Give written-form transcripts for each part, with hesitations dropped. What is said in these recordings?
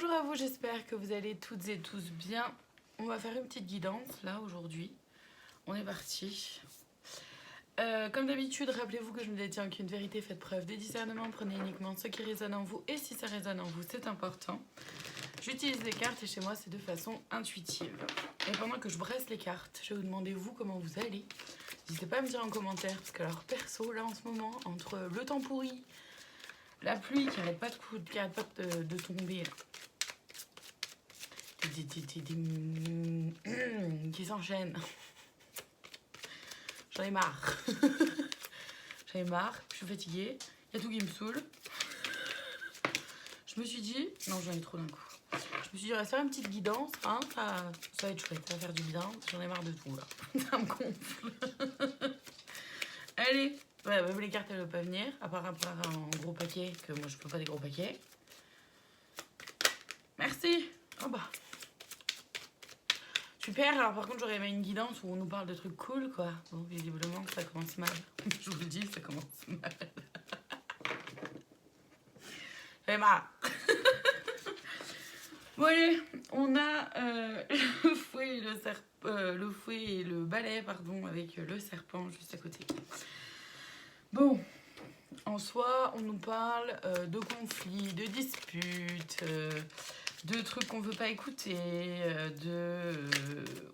Bonjour à vous, j'espère que vous allez toutes et tous bien. On va faire une petite guidance là aujourd'hui. On est parti. Comme d'habitude, rappelez-vous que je ne détiens qu'une vérité, faites preuve de discernement, prenez uniquement ce qui résonne en vous et si ça résonne en vous, c'est important. J'utilise les cartes et chez moi c'est de façon intuitive. Et pendant que je bresse les cartes, je vais vous demander vous comment vous allez. N'hésitez pas à me dire en commentaire parce que alors perso là en ce moment, entre le temps pourri, la pluie qui arrête pas de tomber, qui s'enchaînent. J'en ai marre. J'en ai marre, je suis fatiguée, il y a tout qui me saoule. Je me suis dit, non j'en ai trop d'un coup. Je me suis dit, on va faire une petite guidance, hein, ça va être chouette, ça va faire du bien. J'en ai marre de tout là, ça me gonfle. Allez, ouais, même les cartes elles ne peuvent pas venir, à part un gros paquet, que moi je peux pas des gros paquets. Merci. Oh bah. Super, alors par contre j'aurais aimé une guidance où on nous parle de trucs cool quoi. Bon, visiblement ça commence mal. Je vous le dis, ça commence mal. J'en ai marre. Bon allez, on a le fouet et le balai, pardon, avec le serpent juste à côté. Bon, en soi, on nous parle de conflits, de disputes, de trucs qu'on veut pas écouter,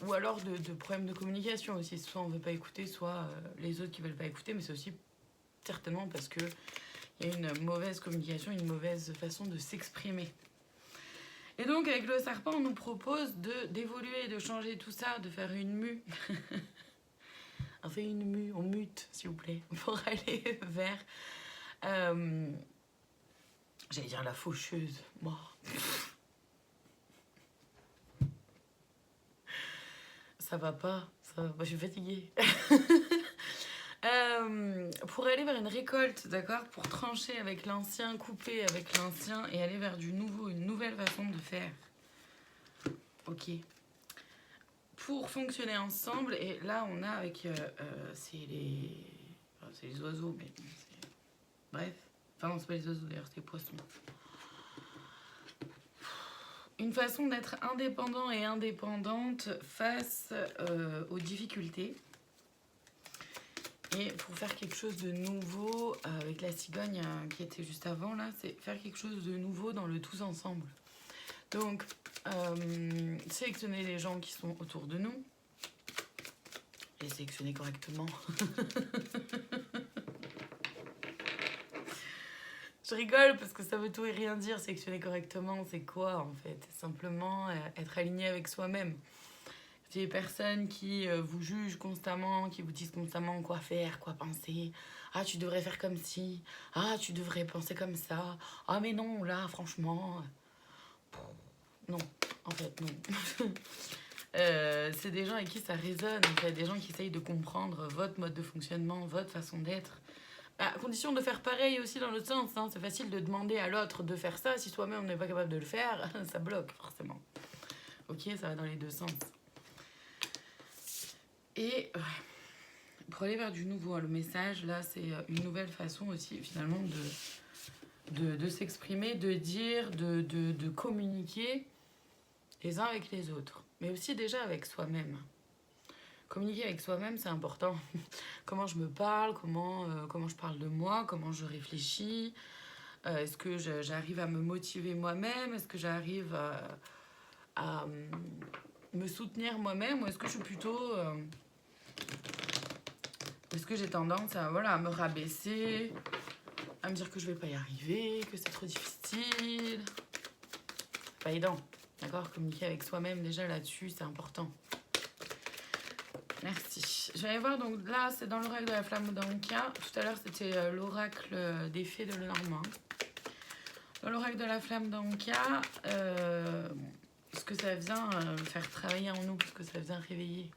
ou alors de problèmes de communication aussi. Soit on veut pas écouter, soit les autres qui veulent pas écouter, mais c'est aussi certainement parce que il y a une mauvaise communication, une mauvaise façon de s'exprimer. Et donc avec le serpent, on nous propose d'évoluer, de changer tout ça, de faire une mue. On fait une mue, on mute s'il vous plaît, pour aller vers... j'allais dire la faucheuse. Bon. Ça va pas, je suis fatiguée. Pour aller vers une récolte, d'accord, pour trancher avec l'ancien, couper avec l'ancien et aller vers du nouveau, une nouvelle façon de faire. Ok. Pour fonctionner ensemble, et là on a avec, c'est les oiseaux, mais bref. Enfin non, c'est pas les oiseaux d'ailleurs, c'est les poissons. Une façon d'être indépendant et indépendante face aux difficultés. Et pour faire quelque chose de nouveau, avec la cigogne qui était juste avant, là, c'est faire quelque chose de nouveau dans le tous ensemble. Donc, sélectionner les gens qui sont autour de nous. Les sélectionner correctement. Je rigole parce que ça veut tout et rien dire. Sélectionner correctement, c'est quoi en fait? Simplement être aligné avec soi-même. C'est les personnes qui vous jugent constamment, qui vous disent constamment quoi faire, quoi penser. Ah, tu devrais faire comme ci. Ah, tu devrais penser comme ça. Ah, mais non, là, franchement. Non, en fait, non. C'est des gens avec qui ça résonne. En fait, des gens qui essayent de comprendre votre mode de fonctionnement, votre façon d'être. À condition de faire pareil aussi dans l'autre sens. Hein. C'est facile de demander à l'autre de faire ça. Si soi-même on n'est pas capable de le faire, ça bloque forcément. Ok, ça va dans les deux sens. Et pour aller vers du nouveau, le message, là, c'est une nouvelle façon aussi, finalement, de s'exprimer, de dire, de communiquer les uns avec les autres. Mais aussi déjà avec soi-même. Communiquer avec soi-même, c'est important. Comment je me parle, comment je parle de moi, comment je réfléchis. Est-ce que j'arrive à me motiver moi-même? Est-ce que j'arrive à me soutenir moi-même? Ou est-ce que je suis plutôt... est-ce que j'ai tendance à me rabaisser, à me dire que je vais pas y arriver, que c'est trop difficile? C'est pas aidant, d'accord? Communiquer avec soi-même déjà là-dessus, c'est important. Merci. Je vais aller voir, donc là, c'est dans l'oracle de la flamme d'Anka. Tout à l'heure, c'était l'oracle des fées de Lenormand. Dans l'oracle de la flamme d'Anka, ce que ça vient faire travailler en nous, ce que ça vient réveiller.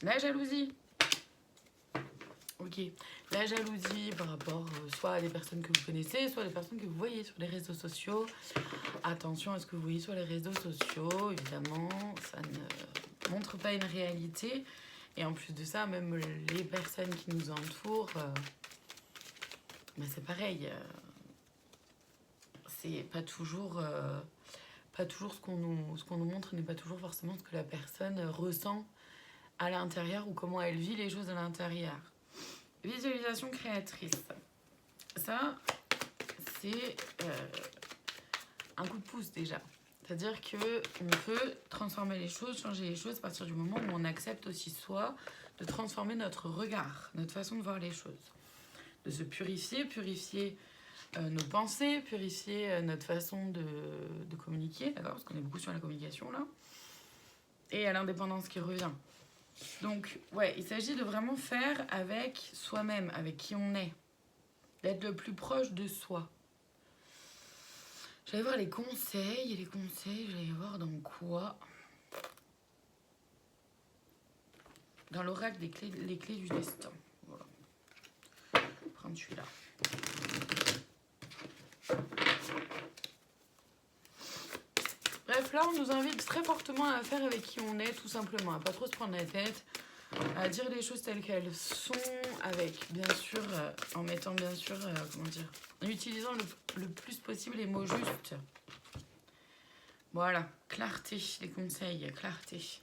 La jalousie. Ok. La jalousie par rapport soit à des personnes que vous connaissez, soit à des personnes que vous voyez sur les réseaux sociaux. Attention à ce que vous voyez sur les réseaux sociaux. Évidemment, ça ne montre pas une réalité. Et en plus de ça, même les personnes qui nous entourent, c'est pareil. c'est pas toujours ce qu'on nous montre n'est pas toujours forcément ce que la personne ressent à l'intérieur ou comment elle vit les choses à l'intérieur. Visualisation créatrice. Ça, c'est un coup de pouce déjà. C'est-à-dire qu'on peut transformer les choses, changer les choses à partir du moment où on accepte aussi soi de transformer notre regard, notre façon de voir les choses. De se purifier nos pensées, purifier notre façon de communiquer, d'accord, parce qu'on est beaucoup sur la communication là, et à l'indépendance qui revient. Donc, ouais, il s'agit de vraiment faire avec soi-même, avec qui on est, d'être le plus proche de soi. J'allais voir les conseils, j'allais voir dans quoi? Dans l'oracle des clés, les clés du destin. Voilà. Je vais prendre celui-là. Bref, là, on nous invite très fortement à faire avec qui on est, tout simplement. À pas trop se prendre la tête, à dire les choses telles qu'elles sont, avec, bien sûr, en mettant, bien sûr, comment dire, en utilisant le plus possible les mots justes. Voilà, clarté, les conseils, clarté.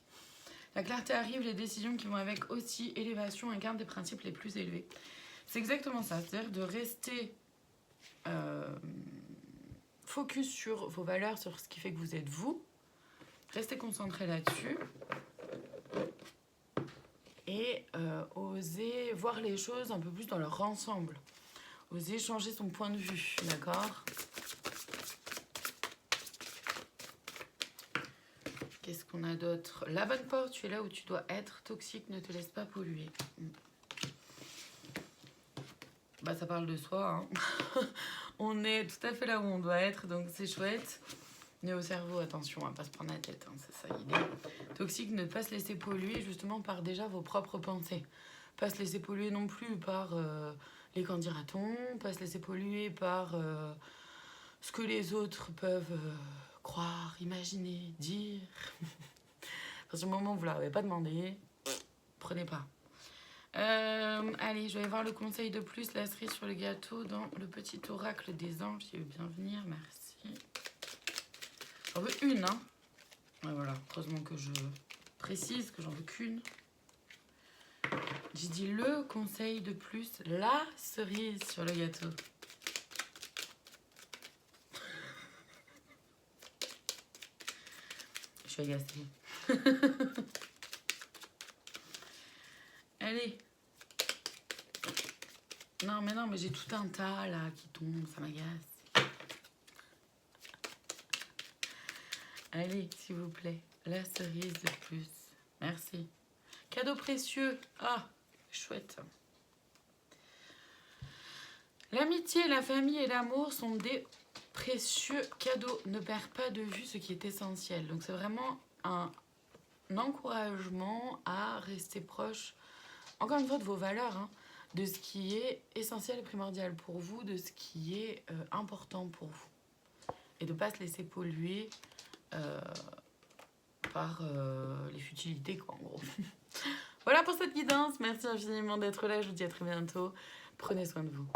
La clarté arrive, les décisions qui vont avec aussi, élévation, incarnent des principes les plus élevés. C'est exactement ça, c'est-à-dire de rester focus sur vos valeurs, sur ce qui fait que vous êtes vous. Restez concentré là-dessus. Et oser voir les choses un peu plus dans leur ensemble. Oser changer son point de vue, d'accord? Qu'est-ce qu'on a d'autre? La bonne porte, tu es là où tu dois être. Toxique, ne te laisse pas polluer. Bah, ça parle de soi, hein. On est tout à fait là où on doit être, donc c'est chouette. Mais au cerveau, attention, à pas se prendre la tête, hein, c'est ça l'idée. Toxique, ne pas se laisser polluer justement par déjà vos propres pensées. Pas se laisser polluer non plus par les qu'en dira-t-on, pas se laisser polluer par ce que les autres peuvent croire, imaginer, dire. À partir du moment où vous ne leur avez pas demandé, prenez pas. Allez, je vais voir le conseil de plus, la cerise sur le gâteau dans le petit oracle des anges. Il veut bien venir, merci. J'en veux une, hein. Et voilà, heureusement que je précise que j'en veux qu'une. J'ai dit le conseil de plus, la cerise sur le gâteau. Je suis agacée. Allez. Non, mais j'ai tout un tas là qui tombe, ça m'agace. Allez, s'il vous plaît, la cerise de plus. Merci. Cadeau précieux. Ah, chouette. L'amitié, la famille et l'amour sont des précieux cadeaux. Ne perds pas de vue ce qui est essentiel. Donc c'est vraiment un encouragement à rester proche, encore une fois, de vos valeurs, hein, de ce qui est essentiel et primordial pour vous, de ce qui est important pour vous. Et de ne pas se laisser polluer par les futilités, quoi, en gros. Voilà pour cette guidance. Merci infiniment d'être là. Je vous dis à très bientôt. Prenez soin de vous.